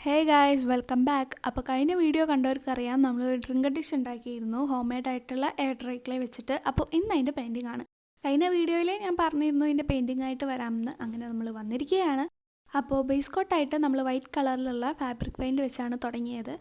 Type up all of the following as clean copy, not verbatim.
Hey guys welcome back. അപ്പോൾ കഴിഞ്ഞ video കണ്ടവർക്കറിയാം നമ്മൾ ഡ്രിങ്ക് ഡിഷ് ഉണ്ടാക്കിയിരുന്നു ഹോം മെയ്ഡ് ആയിട്ടുള്ള എയർ ഡ്രൈ ക്ലേ വെച്ചിട്ട്. അപ്പോൾ ഇന്ന് അതിൻ്റെ പെയിൻറ്റിംഗ് ആണ്. കഴിഞ്ഞ വീഡിയോയിൽ ഞാൻ പറഞ്ഞിരുന്നു ഇതിൻ്റെ പെയിൻറ്റിംഗ് ആയിട്ട് വരാമെന്ന്. അങ്ങനെ നമ്മൾ വന്നിരിക്കുകയാണ്. അപ്പോൾ ബേസ് കോട്ടായിട്ട് നമ്മൾ വൈറ്റ് കളറിലുള്ള ഫാബ്രിക് പെയിൻറ്റ് വെച്ചാണ് തുടങ്ങിയത്.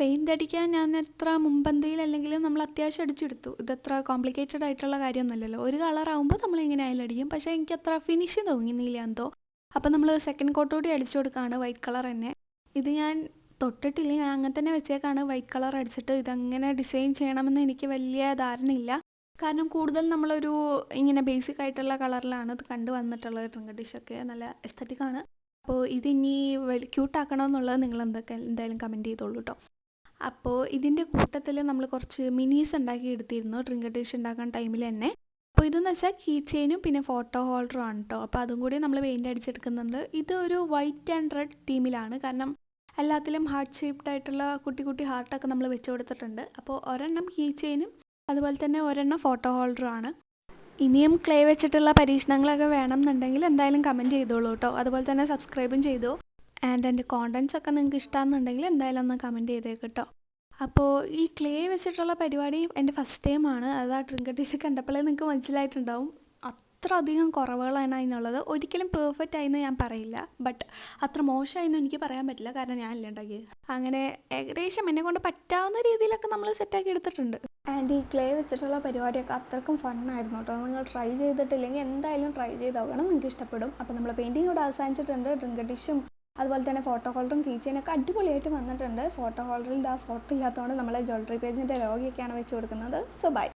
പെയിൻ്റ് അടിക്കാൻ ഞാൻ എത്ര മുമ്പന്തിയിൽ അല്ലെങ്കിലും നമ്മൾ അത്യാവശ്യം അടിച്ചെടുത്തു. ഇതത്ര കോംപ്ലിക്കേറ്റഡ് ആയിട്ടുള്ള കാര്യമൊന്നുമല്ലല്ലോ. ഒരു കളറാകുമ്പോൾ നമ്മൾ ഇങ്ങനെ അതിലടിക്കും. പക്ഷേ എനിക്ക് അത്ര ഫിനിഷ് തോന്നുന്നില്ല എന്തോ. അപ്പോൾ നമ്മൾ സെക്കൻഡ് കോട്ട് കൂടി അടിച്ചു കൊടുക്കുകയാണ് വൈറ്റ് കളർ തന്നെ. ഇത് ഞാൻ തൊട്ടിട്ടില്ല, ഞാൻ അങ്ങനെ തന്നെ വെച്ചേക്കാണ്. വൈറ്റ് കളർ അടിച്ചിട്ട് ഇതെങ്ങനെ ഡിസൈൻ ചെയ്യണമെന്ന് എനിക്ക് വലിയ ധാരണയില്ല. കാരണം കൂടുതൽ നമ്മളൊരു ഇങ്ങനെ ബേസിക് ആയിട്ടുള്ള കളറിലാണ് ഇത് കണ്ടു വന്നിട്ടുള്ളത്. ഡ്രിങ്ക് ഡിഷൊക്കെ നല്ല എസ്തറ്റിക്കാണ്. അപ്പോൾ ഇതിനി ക്യൂട്ടാക്കണമെന്നുള്ളത് നിങ്ങൾ എന്തായാലും കമൻറ്റ് ചെയ്തോളൂ കേട്ടോ. അപ്പോൾ ഇതിൻ്റെ കൂട്ടത്തിൽ നമ്മൾ കുറച്ച് മിനീസ് ഉണ്ടാക്കി എടുത്തിരുന്നു ഡ്രിങ്ക് ഡിഷ് ഉണ്ടാക്കാൻ ടൈമിൽ തന്നെ. അപ്പോൾ ഇതെന്ന് വെച്ചാൽ കീ ചെയിനും പിന്നെ ഫോട്ടോ ഹോൾഡറും ആണ് കേട്ടോ. അപ്പോൾ അതും കൂടി നമ്മൾ പെയിൻ്റ് അടിച്ചെടുക്കുന്നുണ്ട്. ഇത് ഒരു വൈറ്റ് ആൻഡ് റെഡ് തീമിലാണ്. കാരണം എല്ലാത്തിലും ഹാർട്ട് ഷേപ്ഡ് ആയിട്ടുള്ള കുട്ടി കുട്ടി ഹാർട്ടൊക്കെ നമ്മൾ വെച്ച് കൊടുത്തിട്ടുണ്ട്. അപ്പോൾ ഒരെണ്ണം കീ ചെയിനും അതുപോലെ തന്നെ ഒരെണ്ണം ഫോട്ടോ ഹോൾഡറും ആണ്. ഇനിയും ക്ലേ വെച്ചിട്ടുള്ള പരീക്ഷണങ്ങളൊക്കെ വേണമെന്നുണ്ടെങ്കിൽ എന്തായാലും കമൻറ്റ് ചെയ്തോളൂ കേട്ടോ. അതുപോലെ തന്നെ സബ്സ്ക്രൈബും ചെയ്തു. ആൻഡ് എൻ്റെ കോണ്ടൻസ് ഒക്കെ നിങ്ങൾക്ക് ഇഷ്ടമാണെന്നുണ്ടെങ്കിൽ എന്തായാലും ഒന്ന് കമൻറ്റ് ചെയ്തേക്ക് കേട്ടോ. അപ്പോൾ ഈ ക്ലേ വെച്ചിട്ടുള്ള പരിപാടി എൻ്റെ ഫസ്റ്റ് ടൈമാണ്. അത് ആ ഡ്രിങ്ക് ഡിഷ് കണ്ടപ്പോഴേ നിങ്ങൾക്ക് മനസ്സിലായിട്ടുണ്ടാവും. അത്ര അധികം കുറവുകളാണ് അതിനുള്ളത്. ഒരിക്കലും പെർഫെക്റ്റ് ആയെന്ന് ഞാൻ പറയില്ല, ബട്ട് അത്ര മോശമായെന്നും എനിക്ക് പറയാൻ പറ്റില്ല, കാരണം ഞാനല്ല ഉണ്ടാക്കിയത്. അങ്ങനെ ഏകദേശം എന്നെ കൊണ്ട് പറ്റാവുന്ന രീതിയിലൊക്കെ നമ്മൾ സെറ്റാക്കി എടുത്തിട്ടുണ്ട്. ആൻഡ് ഈ ക്ലേ വെച്ചിട്ടുള്ള പരിപാടിയൊക്കെ അത്രക്കും ഫണ്ണായിരുന്നു കേട്ടോ. നിങ്ങൾ ട്രൈ ചെയ്തിട്ടില്ലെങ്കിൽ എന്തായാലും ട്രൈ ചെയ്ത് നോക്കണം, നിങ്ങൾക്ക് ഇഷ്ടപ്പെടും. അപ്പോൾ നമ്മൾ പെയിൻറ്റിംഗ് കൂടെ അവസാനിച്ചിട്ടുണ്ട്. ഡ്രിങ്ക് ഡിഷും അതുപോലെ തന്നെ ഫോട്ടോ ഹോൾഡറും കീ ചെയിനൊക്കെ അടിപൊളിയായിട്ട് വന്നിട്ടുണ്ട്. ഫോട്ടോ ഹോൾഡറിൽ ഫോട്ടോ ഇല്ലാത്തതുകൊണ്ട് നമ്മളെ ജ്വല്ലറി പേജിൻ്റെ ലോഗൊക്കെയാണ് വെച്ച് കൊടുക്കുന്നത്. So by.